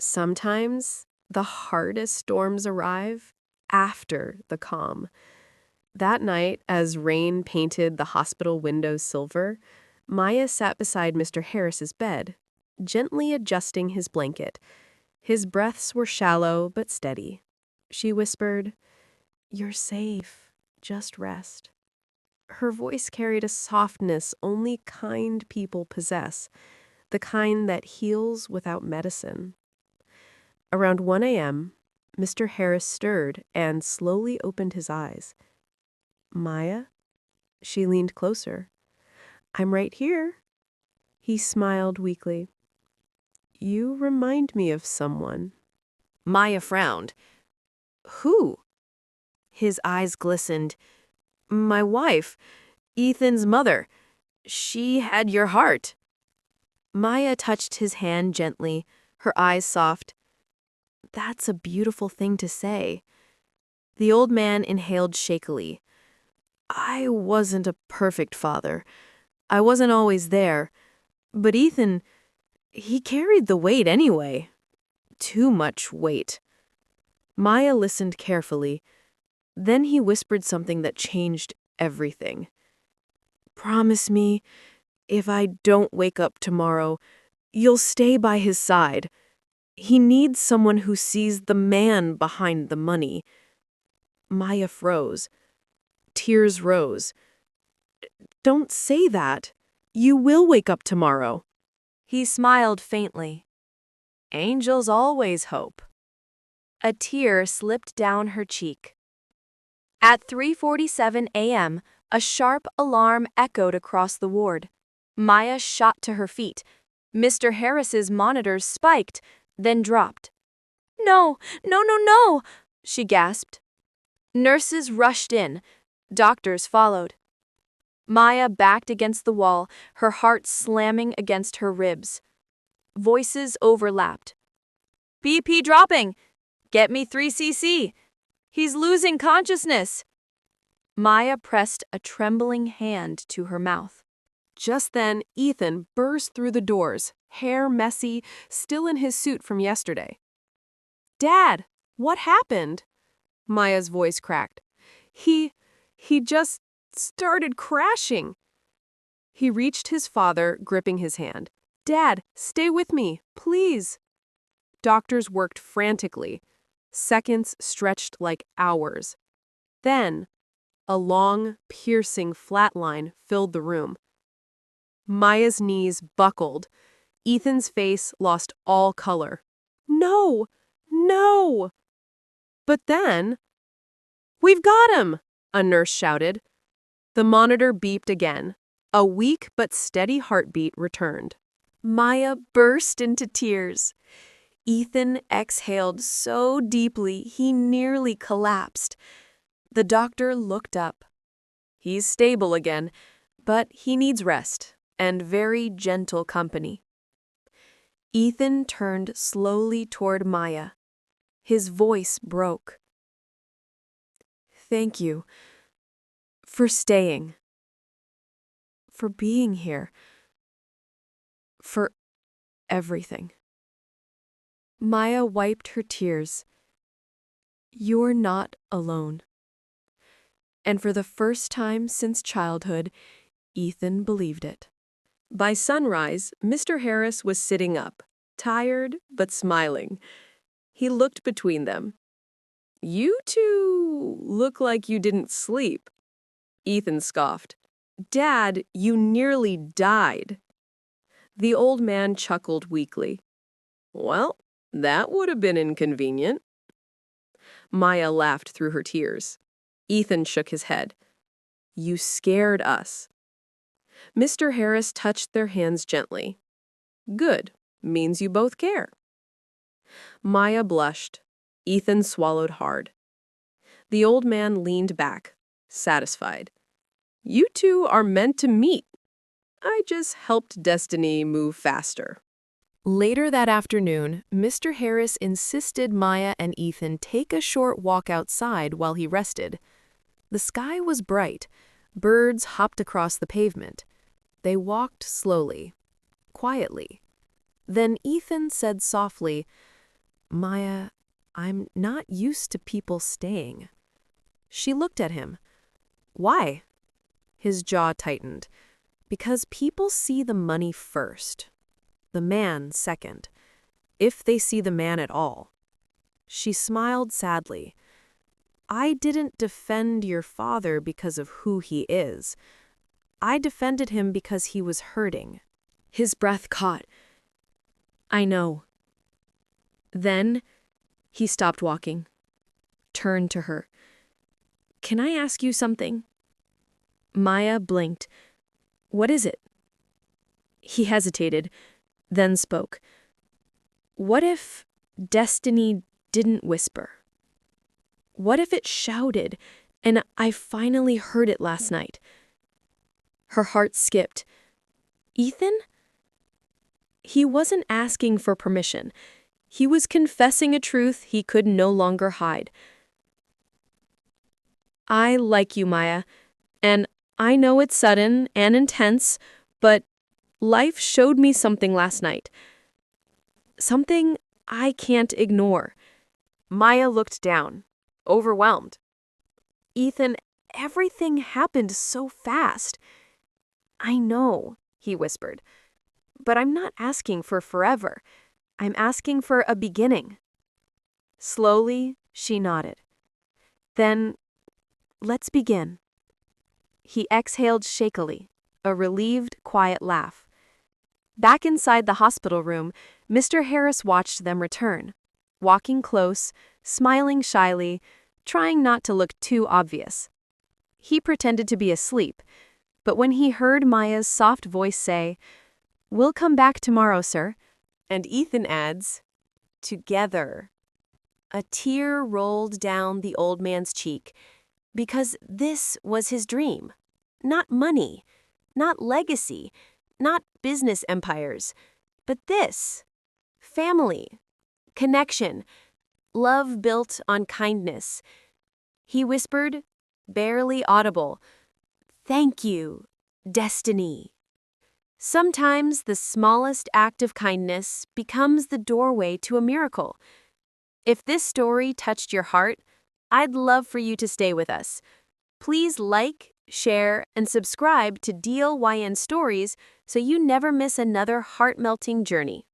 Sometimes the hardest storms arrive after the calm. That night, as rain painted the hospital windows silver, Maya sat beside Mr. Harris's bed, gently adjusting his blanket. His breaths were shallow but steady. She whispered, "You're safe. Just rest." Her voice carried a softness only kind people possess, the kind that heals without medicine. Around 1 a.m., Mr. Harris stirred and slowly opened his eyes. "Maya?" She leaned closer. "I'm right here." He smiled weakly. "You remind me of someone." Maya frowned. "Who?" His eyes glistened. "My wife, Ethan's mother. She had your heart." Maya touched his hand gently, her eyes soft. "That's a beautiful thing to say." The old man inhaled shakily. "I wasn't a perfect father. I wasn't always there. But Ethan, he carried the weight anyway. Too much weight." Maya listened carefully. Then he whispered something that changed everything. "Promise me, if I don't wake up tomorrow, you'll stay by his side. He needs someone who sees the man behind the money." Maya froze. Tears rose. "Don't say that. You will wake up tomorrow." He smiled faintly. "Angels always hope." A tear slipped down her cheek. At 3:47 a.m., a sharp alarm echoed across the ward. Maya shot to her feet. Mr. Harris's monitors spiked, then dropped. "No, no, no, no!" she gasped. Nurses rushed in. Doctors followed. Maya backed against the wall, her heart slamming against her ribs. Voices overlapped. "BP dropping! Get me 3cc! He's losing consciousness!" Maya pressed a trembling hand to her mouth. Just then, Ethan burst through the doors, hair messy, still in his suit from yesterday. "Dad, what happened?" Maya's voice cracked. He just started crashing." He reached his father, gripping his hand. "Dad, stay with me, please." Doctors worked frantically. Seconds stretched like hours. Then, a long, piercing flatline filled the room. Maya's knees buckled. Ethan's face lost all color. "No! No!" But then, "We've got him!" a nurse shouted. The monitor beeped again. A weak but steady heartbeat returned. Maya burst into tears. Ethan exhaled so deeply he nearly collapsed. The doctor looked up. "He's stable again, but he needs rest and very gentle company." Ethan turned slowly toward Maya. His voice broke. "Thank you for staying, for being here, for everything." Maya wiped her tears. "You're not alone." And for the first time since childhood, Ethan believed it. By sunrise, Mr. Harris was sitting up, tired but smiling. He looked between them. "You two look like you didn't sleep." Ethan scoffed. "Dad, you nearly died." The old man chuckled weakly. "Well, that would have been inconvenient." Maya laughed through her tears. Ethan shook his head. "You scared us." Mr. Harris touched their hands gently. "Good. Means you both care." Maya blushed. Ethan swallowed hard. The old man leaned back, satisfied. "You two are meant to meet. I just helped destiny move faster." Later that afternoon, Mr. Harris insisted Maya and Ethan take a short walk outside while he rested. The sky was bright. Birds hopped across the pavement. They walked slowly, quietly. Then Ethan said softly, Maya, I'm not used to people staying. She looked at him. Why? His jaw tightened. Because people see the money first, the man second, if they see the man at all. She smiled sadly. I didn't defend your father because of who he is. I defended him because he was hurting. His breath caught. I know. Then he stopped walking, turned to her. Can I ask you something? Maya blinked. What is it? He hesitated, then spoke. What if destiny didn't whisper? What if it shouted, and I finally heard it last night? Her heart skipped. Ethan? He wasn't asking for permission. He was confessing a truth he could no longer hide. I like you, Maya, and I know it's sudden and intense, but life showed me something last night. Something I can't ignore. Maya looked down, overwhelmed. Ethan, everything happened so fast. I know, he whispered, but I'm not asking for forever. I'm asking for a beginning. Slowly, she nodded. Then, let's begin. He exhaled shakily, a relieved, quiet laugh. Back inside the hospital room, Mr. Harris watched them return, walking close, smiling shyly, trying not to look too obvious. He pretended to be asleep, but when he heard Maya's soft voice say, "We'll come back tomorrow, sir," and Ethan adds, "Together," a tear rolled down the old man's cheek, because this was his dream. Not money, not legacy, not business empires, but this: family, connection, love built on kindness. He whispered, barely audible, "Thank you, destiny." Sometimes the smallest act of kindness becomes the doorway to a miracle. If this story touched your heart, I'd love for you to stay with us. Please like, share, and subscribe to DLYN Stories so you never miss another heart-melting journey.